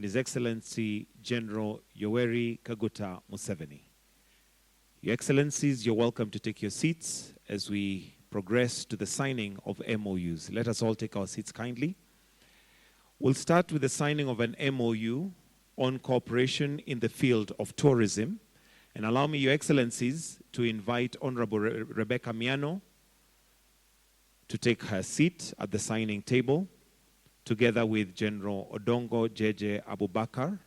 and His Excellency General Yoweri Kaguta Museveni. Your Excellencies, you're welcome to take your seats as we progress to the signing of MOUs. Let us all take our seats kindly. We'll start with the signing of an MOU on cooperation in the field of tourism. And allow me, Your Excellencies, to invite Honorable Rebecca Miano to take her seat at the signing table, together with General Odongo Jeje Abubakar.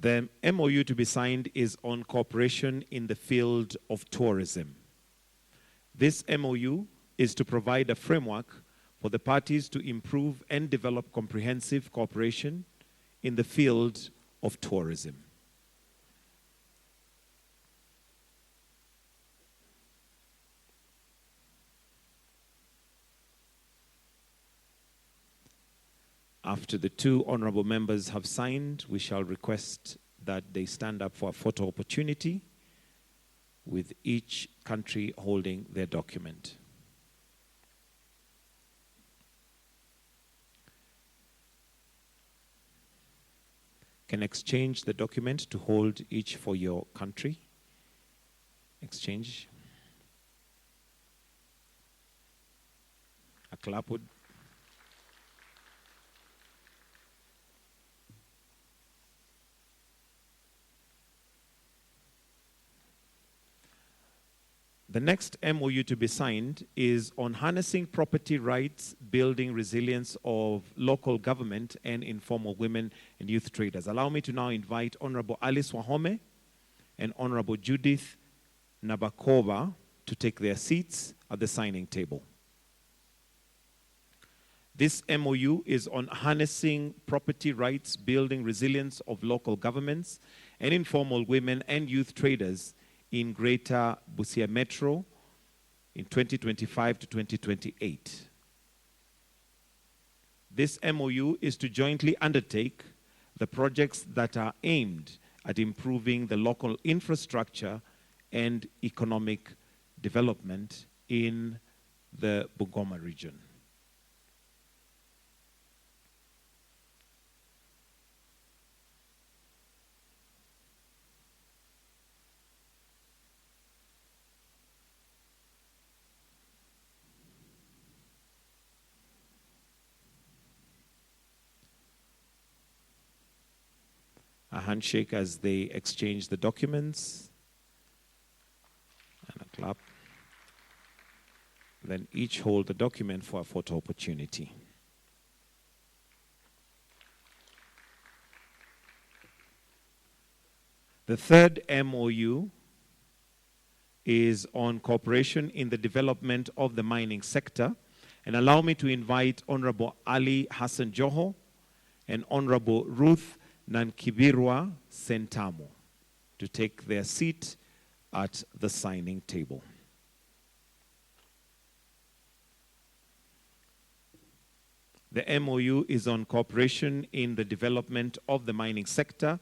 The MOU to be signed is on cooperation in the field of tourism. This MOU is to provide a framework for the parties to improve and develop comprehensive cooperation in the field of tourism. After the two honorable members have signed, we shall request that they stand up for a photo opportunity, with each country holding their document. Can exchange the document to hold each for your country. Exchange. A clap would. The next MOU to be signed is on harnessing property rights, building resilience of local government and informal women and youth traders. Allow me to now invite Honorable Alice Wahome and Honorable Judith Nabakova to take their seats at the signing table. This MOU is on harnessing property rights, building resilience of local governments and informal women and youth traders in Greater Busia Metro in 2025 to 2028. This MOU is to jointly undertake the projects that are aimed at improving the local infrastructure and economic development in the Bungoma region. A handshake as they exchange the documents, and a clap. Then each hold the document for a photo opportunity. The third MOU is on cooperation in the development of the mining sector. And allow me to invite Honorable Ali Hassan Joho and Honorable Ruth Nankibirwa Sentamo to take their seat at the signing table. The MOU is on cooperation in the development of the mining sector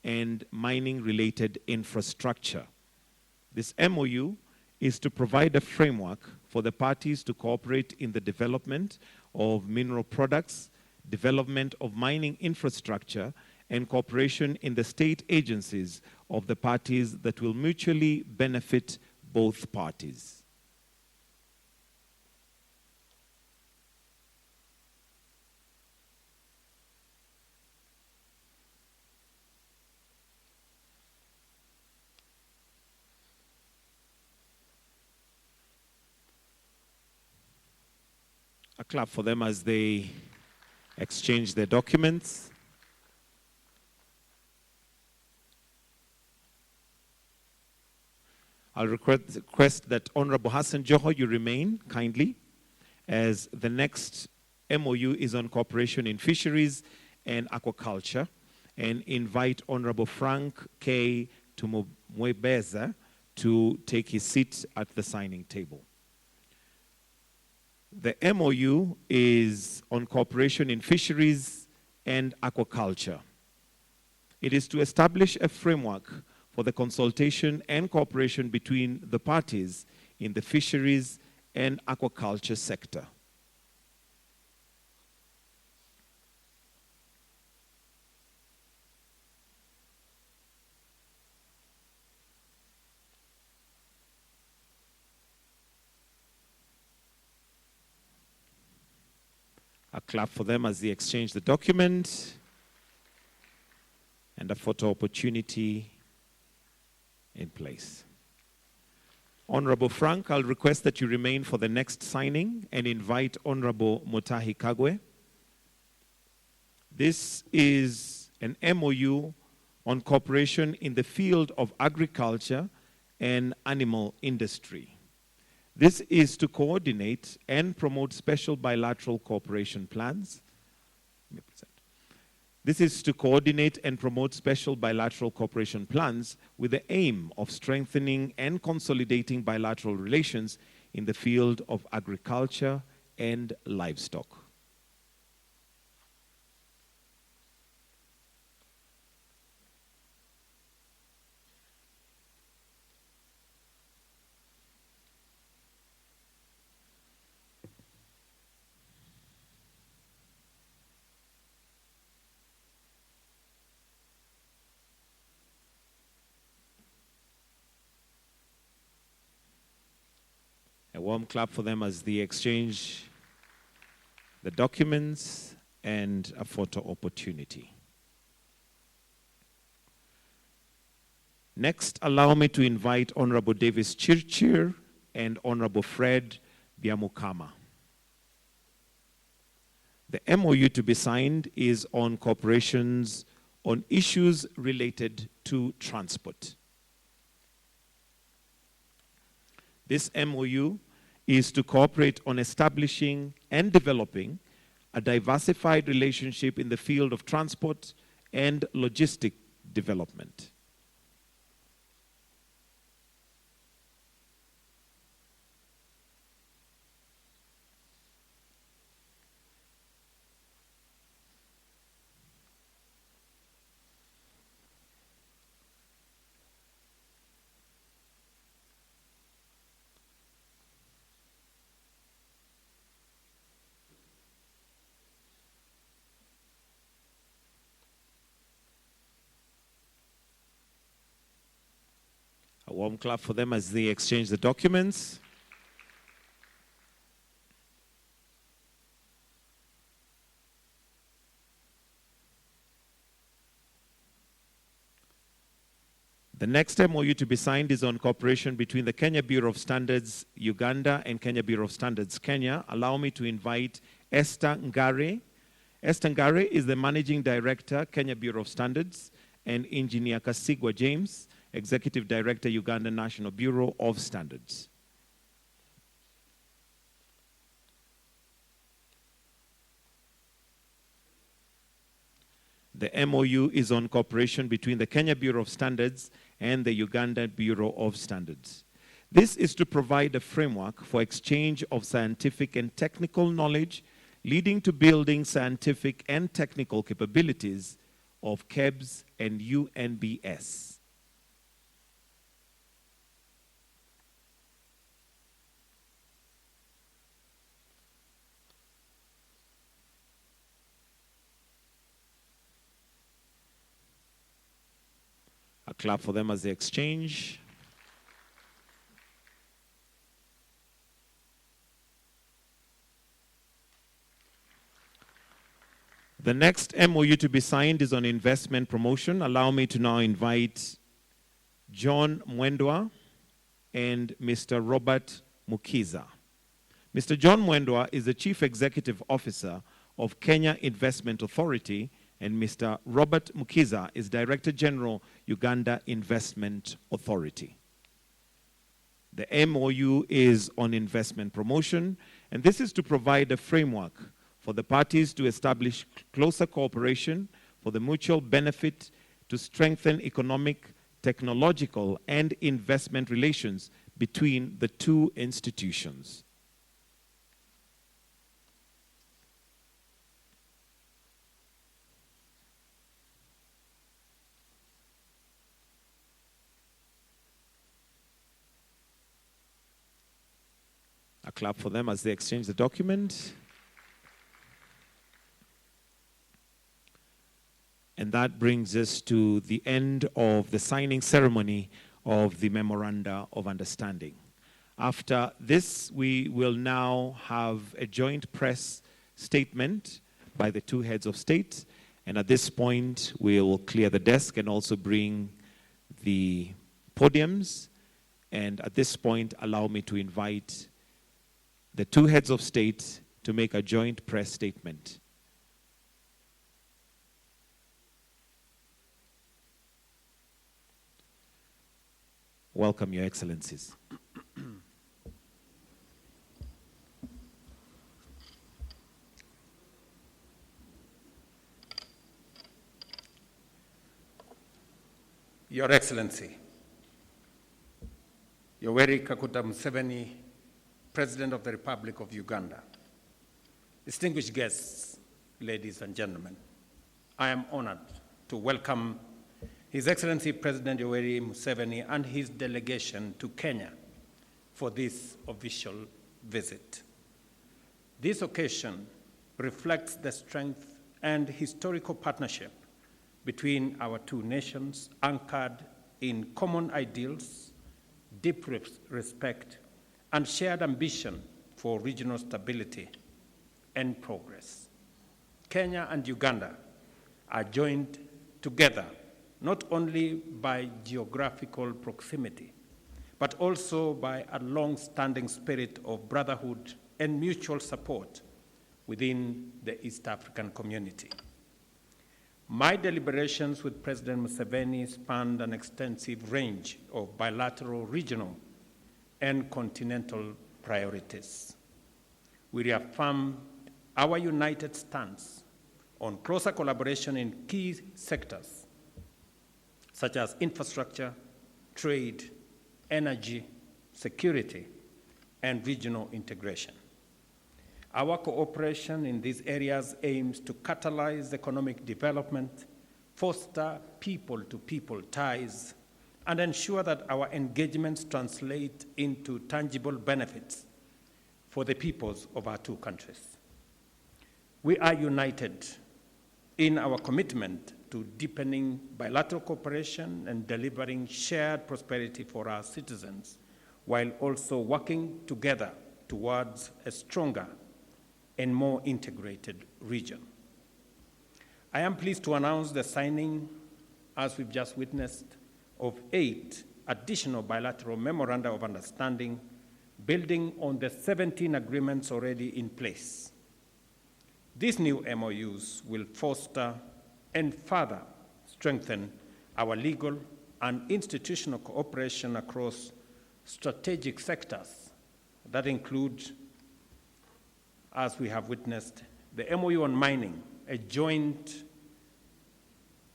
and mining-related infrastructure. This MOU is to provide a framework for the parties to cooperate in the development of mineral products, development of mining infrastructure, and cooperation in the state agencies of the parties that will mutually benefit both parties. A clap for them as they exchange their documents. I'll request that Honorable Hassan Joho, you remain kindly, as the next MOU is on cooperation in fisheries and aquaculture, and invite Honorable Frank K. Tumwebeza to take his seat at the signing table. The MOU is on cooperation in fisheries and aquaculture. It is to establish a framework for for the consultation and cooperation between the parties in the fisheries and aquaculture sector. A clap for them as they exchange the document, and a photo opportunity in place. Honorable Frank, I'll request that you remain for the next signing and invite Honorable Mutahi Kagwe. This is an MOU on cooperation in the field of agriculture and animal industry. This is to coordinate and promote special bilateral cooperation plans. This is to coordinate and promote special bilateral cooperation plans with the aim of strengthening and consolidating bilateral relations in the field of agriculture and livestock. A warm clap for them as they exchange the documents and a photo opportunity. Next, allow me to invite Honorable Davis Chirchir and Honorable Fred Biamukama. The MOU to be signed is on cooperations on issues related to transport. This MOU is to cooperate on establishing and developing a diversified relationship in the field of transport and logistic development. A warm clap for them as they exchange the documents. The next MOU to be signed is on cooperation between the Kenya Bureau of Standards Uganda and Kenya Bureau of Standards Kenya. Allow me to invite Esther Ngare. Esther Ngare is the Managing Director, Kenya Bureau of Standards, and Engineer Kasigwa James, Executive Director, Uganda National Bureau of Standards. The MOU is on cooperation between the Kenya Bureau of Standards and the Uganda Bureau of Standards. This is to provide a framework for exchange of scientific and technical knowledge, leading to building scientific and technical capabilities of KEBS and UNBS. A clap for them as they exchange. The next MOU to be signed is on investment promotion. Allow me to now invite John Mwendwa and Mr. Robert Mukiza. Mr. John Mwendwa is the Chief Executive Officer of Kenya Investment Authority, and Mr. Robert Mukiza is Director General, Uganda Investment Authority. The MOU is on investment promotion, and this is to provide a framework for the parties to establish closer cooperation for the mutual benefit to strengthen economic, technological, and investment relations between the two institutions. clap for them as they exchange the document. And that brings us to the end of the signing ceremony of the Memoranda of Understanding. After this, we will now have a joint press statement by the two heads of state. And at this point, we'll clear the desk and also bring the podiums. And at this point, allow me to invite the two heads of state to make a joint press statement. Welcome, Your Excellencies. Your Excellency, Yoweri Kaguta Museveni, President of the Republic of Uganda, distinguished guests, ladies and gentlemen, I am honored to welcome His Excellency President Yoweri Museveni and his delegation to Kenya for this official visit. This occasion reflects the strength and historical partnership between our two nations, anchored in common ideals, deep respect, and shared ambition for regional stability and progress. Kenya and Uganda are joined together not only by geographical proximity, but also by a long-standing spirit of brotherhood and mutual support within the East African community. My deliberations with President Museveni spanned an extensive range of bilateral, regional, and continental priorities. We reaffirmed our united stance on closer collaboration in key sectors such as infrastructure, trade, energy, security, and regional integration. Our cooperation in these areas aims to catalyze economic development, foster people-to-people ties, and ensure that our engagements translate into tangible benefits for the peoples of our two countries. We are united in our commitment to deepening bilateral cooperation and delivering shared prosperity for our citizens, while also working together towards a stronger and more integrated region. I am pleased to announce the signing, as we've just witnessed, of 8 additional bilateral memoranda of understanding, building on the 17 agreements already in place. These new MOUs will foster and further strengthen our legal and institutional cooperation across strategic sectors that include, as we have witnessed, the MOU on mining, a joint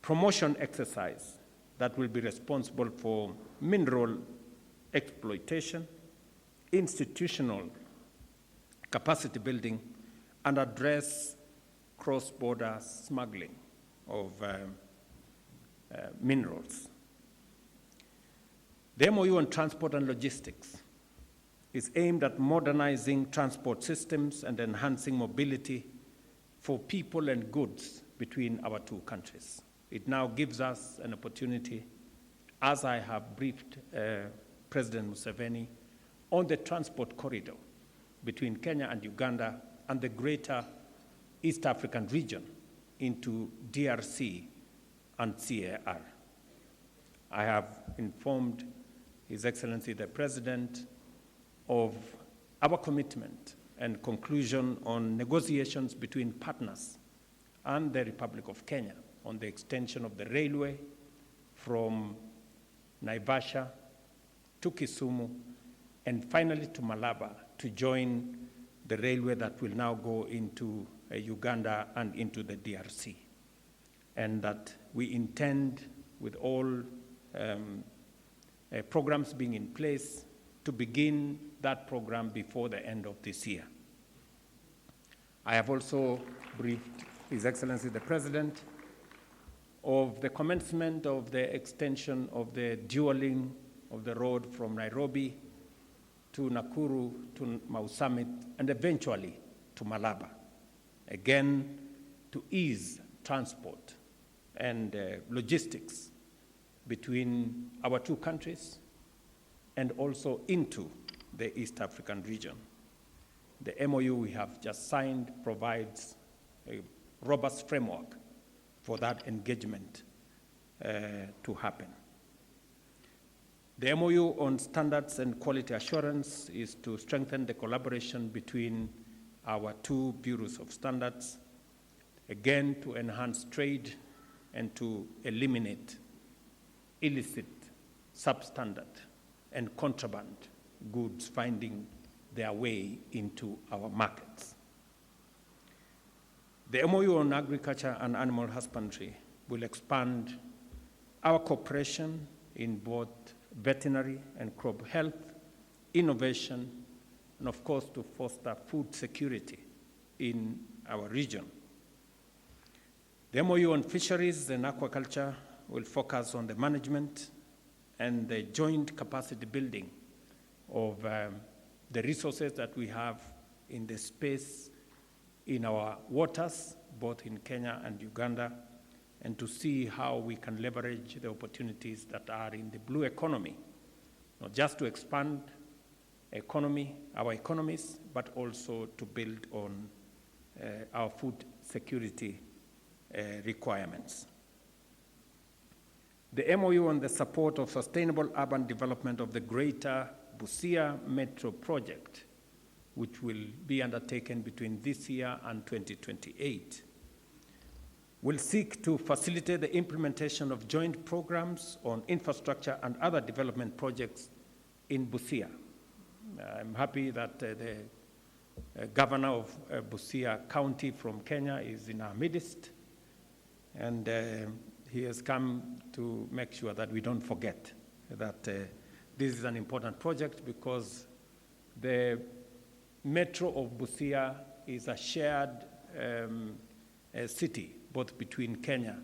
promotion exercise that will be responsible for mineral exploitation, institutional capacity building, and address cross-border smuggling of minerals. The MOU on transport and logistics is aimed at modernizing transport systems and enhancing mobility for people and goods between our two countries. It now gives us an opportunity, as I have briefed President Museveni, on the transport corridor between Kenya and Uganda and the greater East African region into DRC and CAR. I have informed His Excellency the President of our commitment and conclusion on negotiations between partners and the Republic of Kenya on the extension of the railway from Naivasha to Kisumu and finally to Malaba to join the railway that will now go into Uganda and into the DRC. And that we intend, with all programs being in place, to begin that program before the end of this year. I have also briefed His Excellency the President of the commencement of the extension of the dual link of the road from Nairobi to Nakuru, to Mau Summit, and eventually to Malaba, again, to ease transport and logistics between our two countries and also into the East African region. The MOU we have just signed provides a robust framework for that engagement to happen. The MOU on standards and quality assurance is to strengthen the collaboration between our two bureaus of standards, again, to enhance trade and to eliminate illicit, substandard, and contraband goods finding their way into our markets. The MOU on agriculture and animal husbandry will expand our cooperation in both veterinary and crop health, innovation, and of course to foster food security in our region. The MOU on fisheries and aquaculture will focus on the management and the joint capacity building of the resources that we have in the space in our waters, both in Kenya and Uganda, and to see how we can leverage the opportunities that are in the blue economy, not just to expand our economies, but also to build on our food security requirements. The MOU on the support of sustainable urban development of the Greater Busia Metro Project, which will be undertaken between this year and 2028, will seek to facilitate the implementation of joint programs on infrastructure and other development projects in Busia. I'm happy that the governor of Busia County from Kenya is in our midst, and he has come to make sure that we don't forget that this is an important project, because the Metro of Busia is a shared city, both between Kenya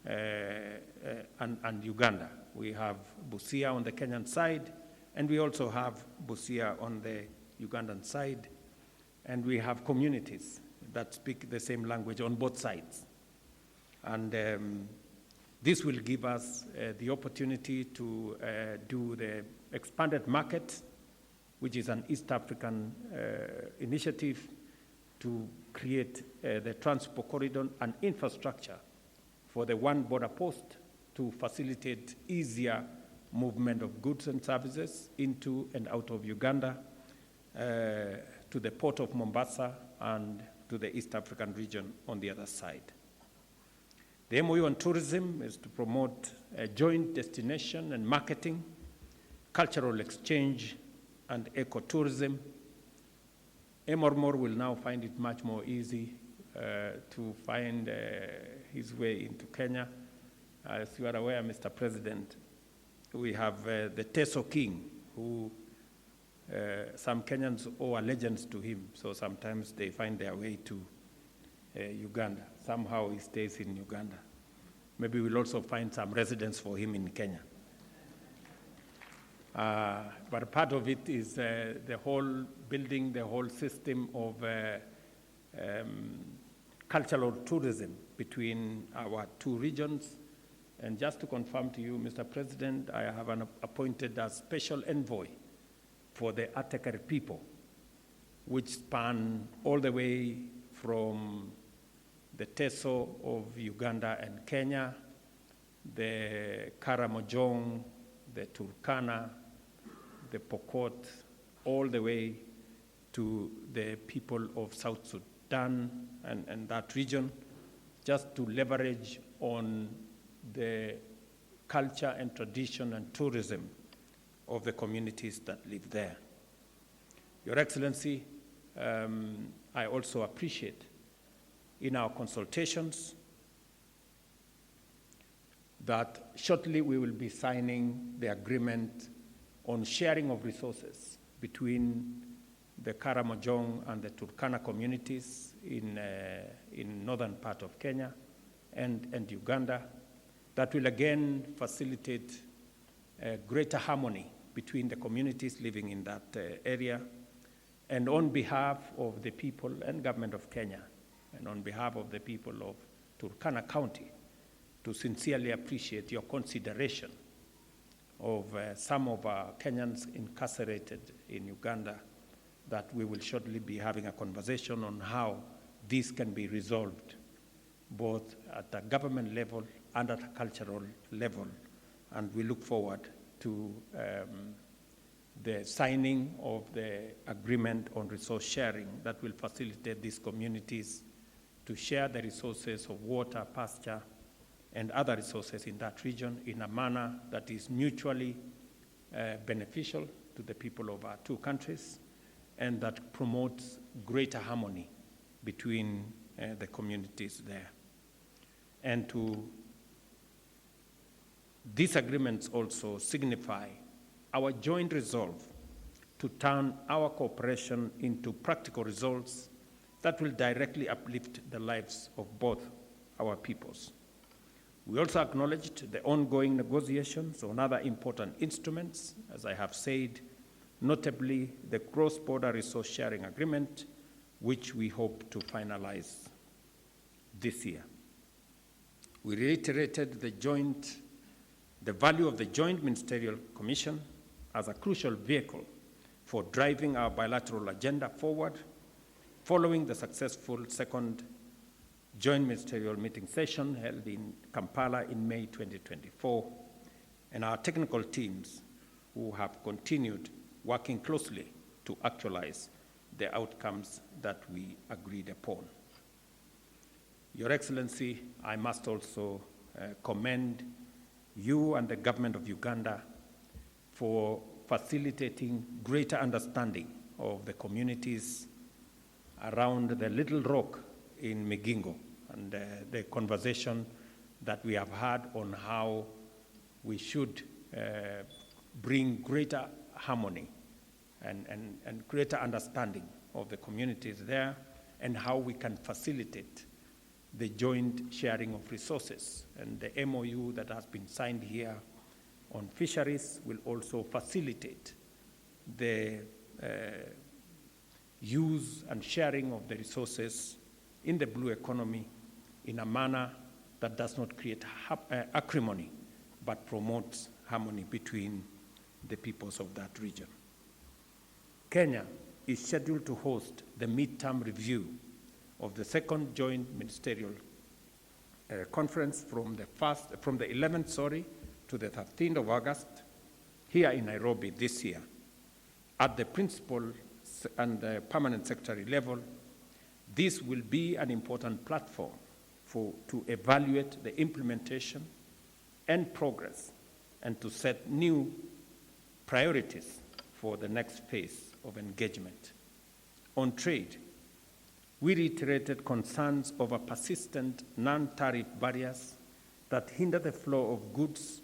and Uganda. We have Busia on the Kenyan side, and we also have Busia on the Ugandan side, and we have communities that speak the same language on both sides. And this will give us the opportunity to do the expanded market, which is an East African initiative to create the transport corridor and infrastructure for the one border post to facilitate easier movement of goods and services into and out of Uganda, to the port of Mombasa and to the East African region on the other side. The MOU on tourism is to promote joint destination and marketing, cultural exchange, and ecotourism. Emormor will now find it much more easy to find his way into Kenya. As you are aware, Mr. President, we have the Teso King, who some Kenyans owe allegiance to him, so sometimes they find their way to Uganda. Somehow he stays in Uganda. Maybe we'll also find some residence for him in Kenya. But part of it is the whole building, the whole system of cultural tourism between our two regions. And just to confirm to you, Mr. President, I have appointed a special envoy for the Atakari people, which span all the way from the Teso of Uganda and Kenya, the Karamojong, the Turkana, the Pokot, all the way to the people of South Sudan and that region, just to leverage on the culture and tradition and tourism of the communities that live there. Your Excellency, I also appreciate in our consultations that shortly we will be signing the agreement on sharing of resources between the Karamojong and the Turkana communities in northern part of Kenya and Uganda, that will again facilitate greater harmony between the communities living in that area. And on behalf of the people and government of Kenya, and on behalf of the people of Turkana County, to sincerely appreciate your consideration of some of our Kenyans incarcerated in Uganda, that we will shortly be having a conversation on how this can be resolved, both at the government level and at a cultural level. And we look forward to the signing of the agreement on resource sharing that will facilitate these communities to share the resources of water, pasture, and other resources in that region in a manner that is mutually beneficial to the people of our two countries, and that promotes greater harmony between the communities there. And these agreements also signify our joint resolve to turn our cooperation into practical results that will directly uplift the lives of both our peoples. We also acknowledged the ongoing negotiations on other important instruments, as I have said, notably the cross-border resource sharing agreement, which we hope to finalize this year. We reiterated the value of the Joint Ministerial Commission as a crucial vehicle for driving our bilateral agenda forward, following the successful second Joint Ministerial meeting session held in Kampala in May 2024, and our technical teams who have continued working closely to actualize the outcomes that we agreed upon. Your Excellency, I must also commend you and the government of Uganda for facilitating greater understanding of the communities around the Little Rock in Migingo, and the conversation that we have had on how we should bring greater harmony and greater understanding of the communities there, and how we can facilitate the joint sharing of resources. And the MOU that has been signed here on fisheries will also facilitate the use and sharing of the resources in the blue economy in a manner that does not create acrimony, but promotes harmony between the peoples of that region. Kenya is scheduled to host the midterm review of the second joint ministerial conference from the 11th to the 13th of August here in Nairobi this year. At the principal and the permanent secretary level, this will be an important platform to evaluate the implementation and progress, and to set new priorities for the next phase of engagement. On trade, we reiterated concerns over persistent non-tariff barriers that hinder the flow of goods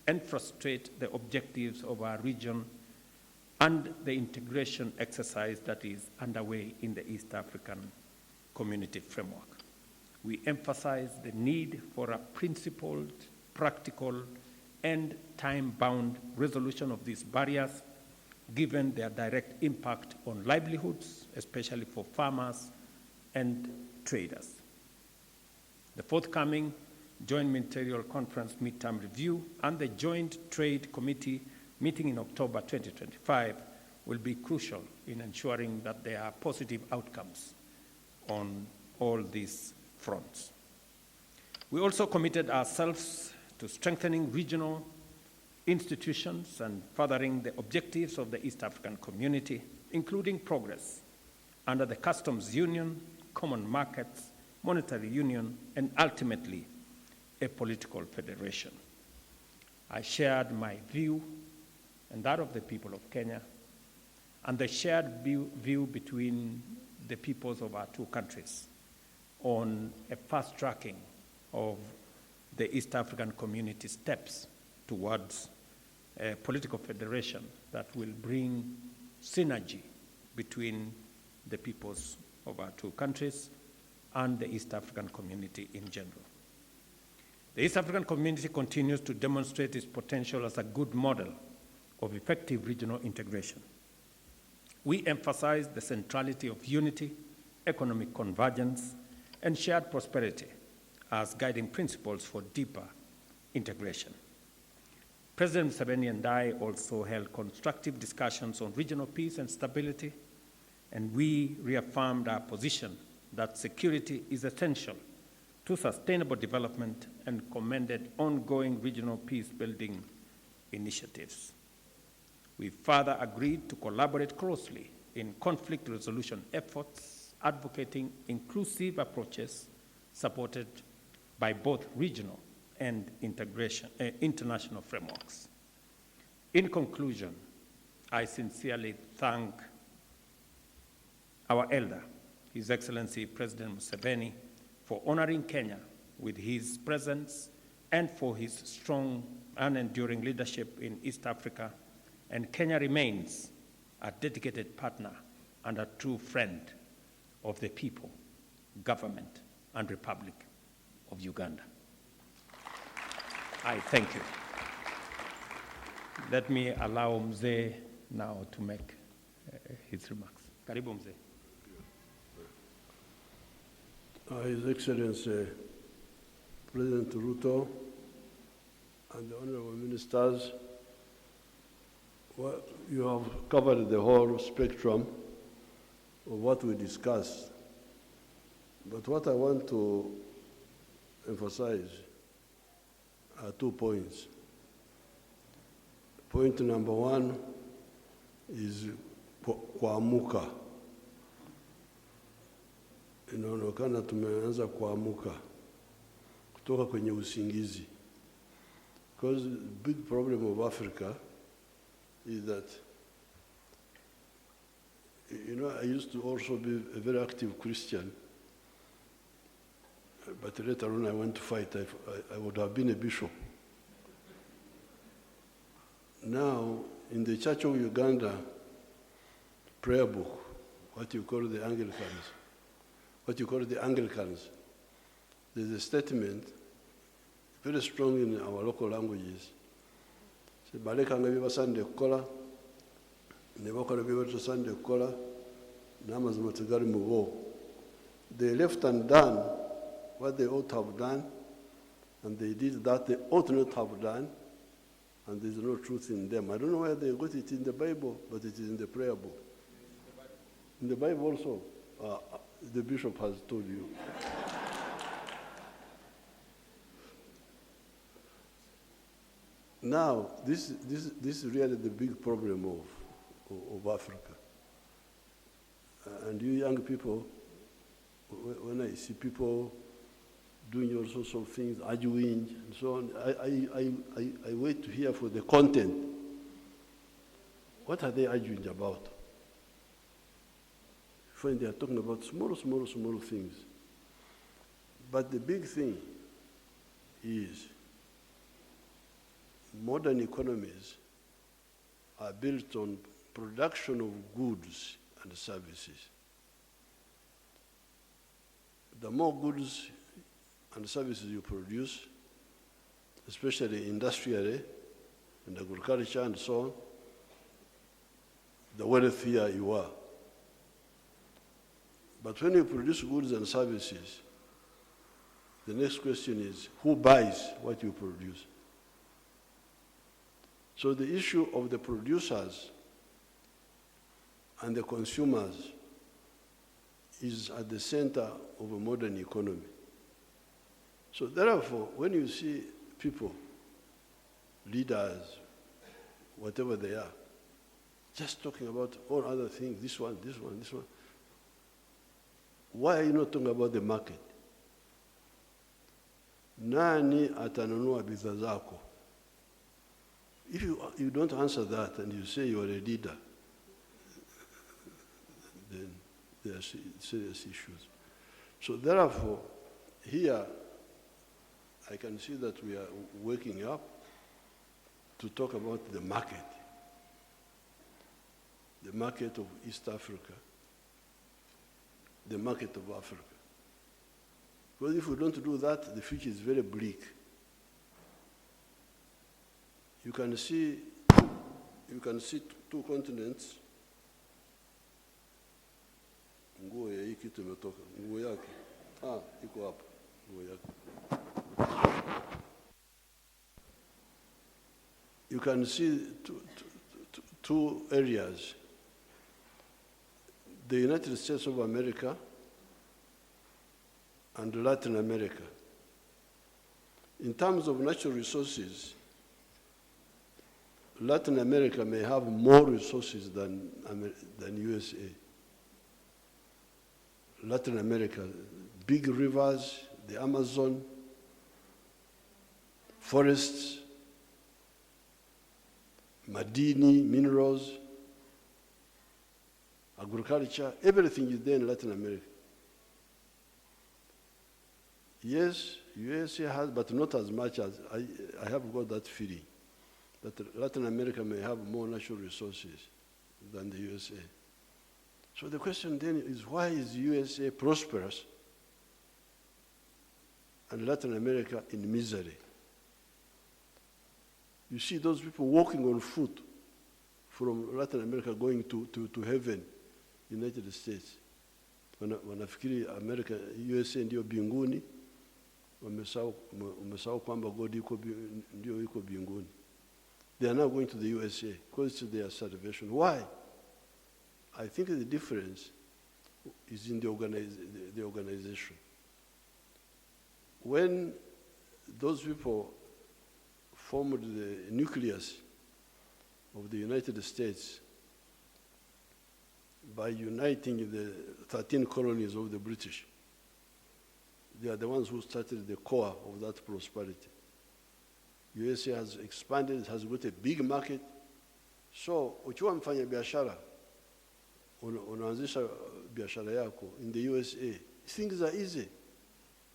and frustrate the objectives of our region and the integration exercise that is underway in the East African Community Framework. We emphasize the need for a principled, practical, and time-bound resolution of these barriers, given their direct impact on livelihoods, especially for farmers and traders. The forthcoming Joint Ministerial Conference midterm review and the Joint Trade Committee meeting in October 2025 will be crucial in ensuring that there are positive outcomes on all these fronts. We also committed ourselves to strengthening regional institutions and furthering the objectives of the East African Community, including progress under the Customs Union, Common Markets, Monetary Union, and ultimately a political federation. I shared my view and that of the people of Kenya, and the shared view between the peoples of our two countries on a fast tracking of the East African Community steps towards a political federation that will bring synergy between the peoples of our two countries and the East African community in general. The East African community continues to demonstrate its potential as a good model of effective regional integration. We emphasize the centrality of unity, economic convergence, and shared prosperity as guiding principles for deeper integration. President Museveni and I also held constructive discussions on regional peace and stability, and we reaffirmed our position that security is essential to sustainable development and commended ongoing regional peace-building initiatives. We further agreed to collaborate closely in conflict resolution efforts, advocating inclusive approaches supported by both regional and international frameworks. In conclusion, I sincerely thank our elder, His Excellency President Museveni, for honoring Kenya with his presence and for his strong and enduring leadership in East Africa. And Kenya remains a dedicated partner and a true friend of the people, government, and Republic of Uganda. I thank you. Let me allow Mzee now to make his remarks. Karibu Mzee. His Excellency President Ruto and the honorable ministers, well, you have covered the whole spectrum of what we discussed. But what I want to emphasize are 2 points. Point number one is kuamuka. Inaonekana tumeanza kuamuka kutoka kwenye usingizi. Because the big problem of Africa is that, I used to also be a very active Christian, but later on I went to fight. I would have been a bishop. Now, in the Church of Uganda prayer book, what you call the Anglicans, there's a statement very strong in our local languages. Balekanga biba Sunday kukola, ne bakola biba Sunday kukola, n'amazima tegali mu bo. They left undone what they ought to have done, and they did that they ought not have done, and there's no truth in them. I don't know where they got it in the Bible, but it is in the prayer book. In the Bible also, the bishop has told you. Now, this is really the big problem of Africa. And you young people, when I see people doing all sorts of things, arguing and so on, I wait to hear for the content. What are they arguing about? When they are talking about small things. But the big thing is modern economies are built on production of goods and services. The more goods and services you produce, especially industrially and agriculture and so on, the wealthier you are. But when you produce goods and services, the next question is, who buys what you produce? So the issue of the producers and the consumers is at the center of a modern economy. So therefore, when you see people, leaders, whatever they are, just talking about all other things, this one, why are you not talking about the market? Nani atanunua bidhaa zako? If you don't answer that and you say you are a leader, then there are serious issues. So therefore, here I can see that we are waking up to talk about the market of East Africa, the market of Africa. Because if we don't do that, the future is very bleak. You can see you can see two continents. Nguo ya hii kitu imetoka. Nguo yake. Iko hapa. Nguo yake. You can see two areas. The United States of America and Latin America. In terms of natural resources, Latin America may have more resources than USA. Latin America, big rivers, the Amazon, forests, madini, minerals, agriculture, everything is there in Latin America. Yes, USA has, but not as much as I have got that feeling that Latin America may have more natural resources than the USA. So the question then is, why is USA prosperous and Latin America in misery? You see those people walking on foot from Latin America going to heaven, United States. Wanafikiri America, USA ndio binguni, wamesahau kwamba God ndio yuko binguni. They are now going to the USA because it's their salvation. Why? I think the difference is in the organization. When those people formed the nucleus of the United States by uniting the 13 colonies of the British, they are the ones who started the core of that prosperity. USA has expanded, has got a big market. So, ukiwa mfanya biashara, unaanzisha biashara yako in the USA, things are easy.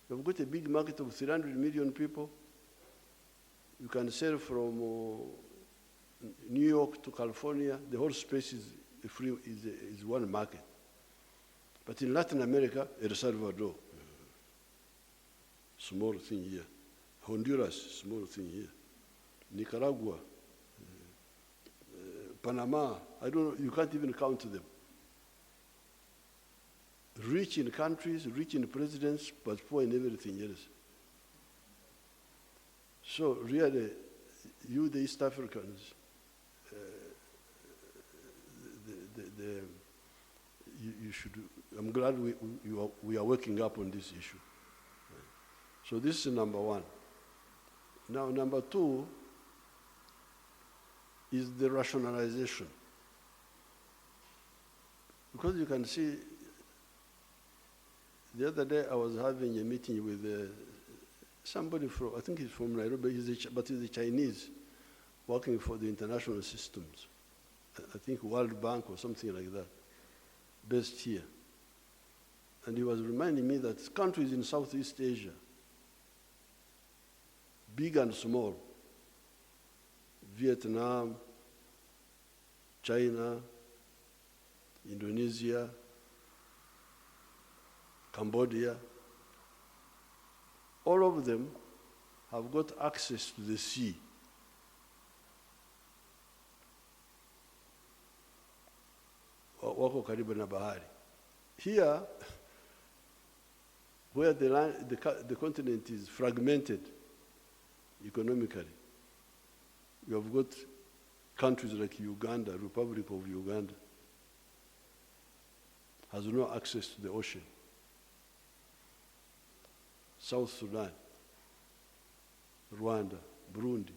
You've got a big market of 300 million people. You can sell from New York to California. The whole space is one market. But in Latin America, El Salvador, small thing here. Honduras, small thing here. Nicaragua, Panama, I don't know, you can't even count them. Rich in countries, rich in presidents, but poor in everything else. So really, you, the East Africans, you should, I'm glad we are working up on this issue. So this is number one. Now, number two is the rationalization. Because you can see, the other day I was having a meeting with somebody from, I think he's from Nairobi, but he's a Chinese, working for the international systems. I think World Bank or something like that, based here. And he was reminding me that countries in Southeast Asia, big and small, Vietnam, China, Indonesia, Cambodia, all of them have got access to the sea. Wako karibu na bahari. Here, where the continent is fragmented economically, you have got countries like Uganda, Republic of Uganda, has no access to the ocean. South Sudan, Rwanda, Burundi,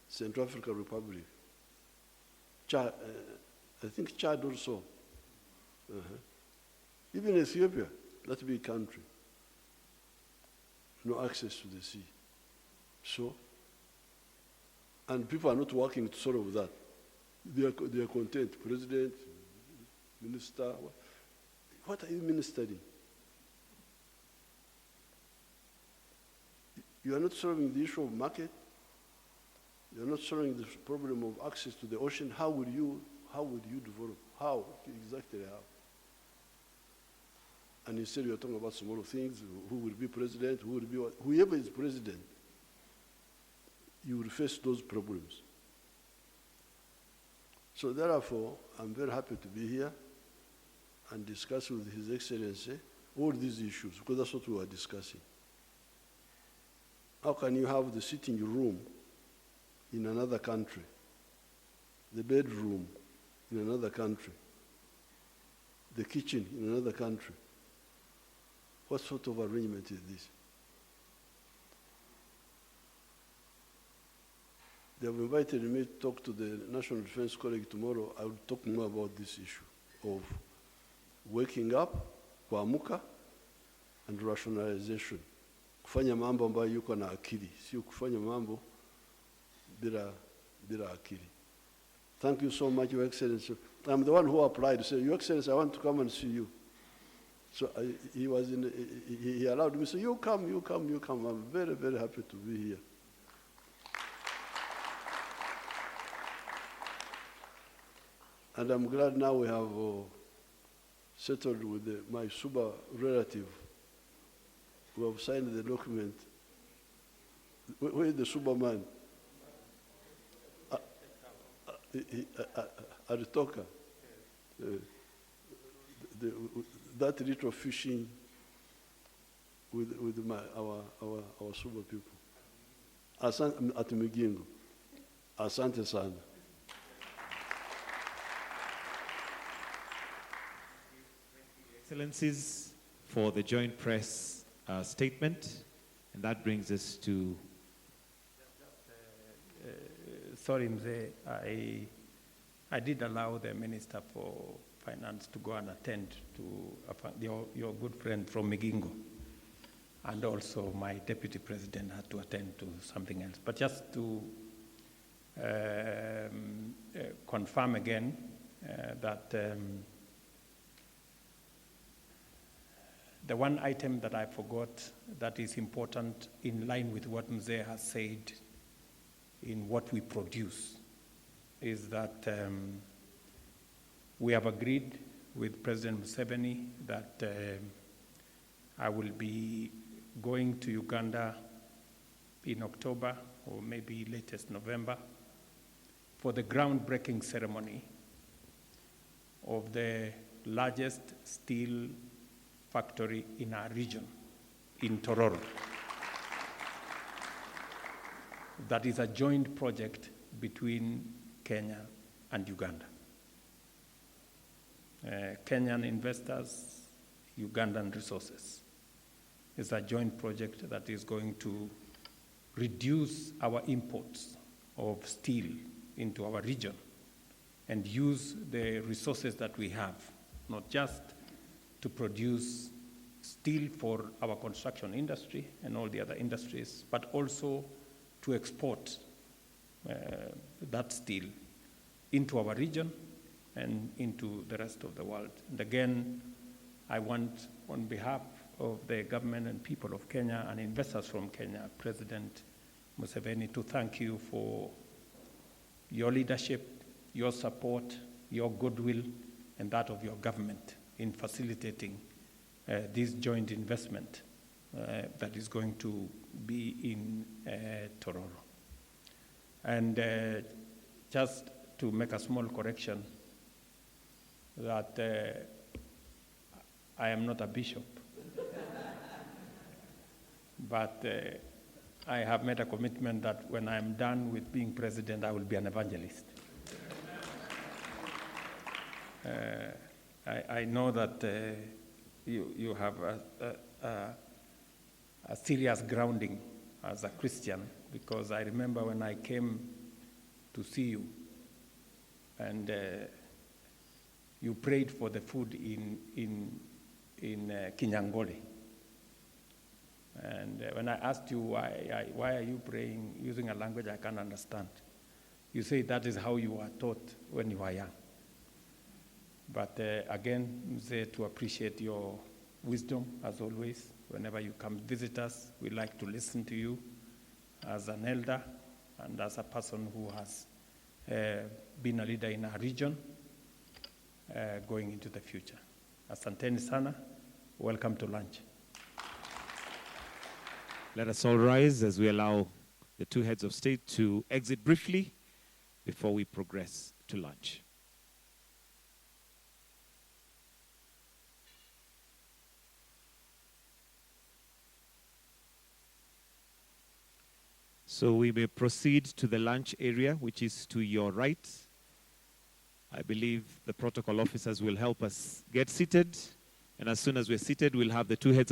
Central African Republic, Chad, I think Chad also. Even Ethiopia, that big country, no access to the sea. So, and people are not working to solve that. They are content. President, minister, what are you ministering? You are not solving the issue of market. You are not solving the problem of access to the ocean. How would you develop? How? Exactly how? And instead you are talking about small things, who will be president, who will be what? Whoever is president, you will face those problems. So therefore, I'm very happy to be here and discuss with His Excellency all these issues, because that's what we were discussing. How can you have the sitting room in another country, the bedroom in another country, the kitchen in another country? What sort of arrangement is this? They have invited me to talk to the National Defense College tomorrow. I will talk more about this issue of waking up, kuamuka, and rationalization. Kufanya mambo ambayo yuko na akili, sio kufanya mambo bila akili. Thank you so much, Your Excellency. I'm the one who applied to say, Your Excellency, I want to come and see you. So he allowed me to say, you come. I'm very, very happy to be here. And I'm glad now we have settled with my Suba relative who have signed the document. Where is the Suba man? Aritoka. That little fishing with our Suba people. At Migingo. Asante sana. Excellencies, for the joint press statement, and that brings us to. Sorry, Mzee, I did allow the Minister for Finance to go and attend to your good friend from Migingo, and also my Deputy President had to attend to something else. But just to confirm again that the one item that I forgot that is important in line with what Mzee has said in what we produce is that we have agreed with President Museveni that I will be going to Uganda in October or maybe latest November for the groundbreaking ceremony of the largest steel factory in our region, in Tororo. That is a joint project between Kenya and Uganda. Kenyan investors, Ugandan resources. It's a joint project that is going to reduce our imports of steel into our region and use the resources that we have, not just to produce steel for our construction industry and all the other industries, but also to export that steel into our region and into the rest of the world. And again, I want, on behalf of the government and people of Kenya and investors from Kenya, President Museveni, to thank you for your leadership, your support, your goodwill, and that of your government in facilitating this joint investment that is going to be in Tororo. And just to make a small correction, that I am not a bishop, but I have made a commitment that when I'm done with being president, I will be an evangelist. I know that you have a serious grounding as a Christian, because I remember when I came to see you and you prayed for the food in Kinyangole. And when I asked you why are you praying using a language I can't understand, you say that is how you were taught when you were young. But again, Mzee, to appreciate your wisdom, as always. Whenever you come visit us, we like to listen to you as an elder and as a person who has been a leader in our region going into the future. Asanteni sana. Welcome to lunch. Let us all rise as we allow the two heads of state to exit briefly before we progress to lunch. So we may proceed to the lunch area, which is to your right. I believe the protocol officers will help us get seated. And as soon as we're seated, we'll have the two heads of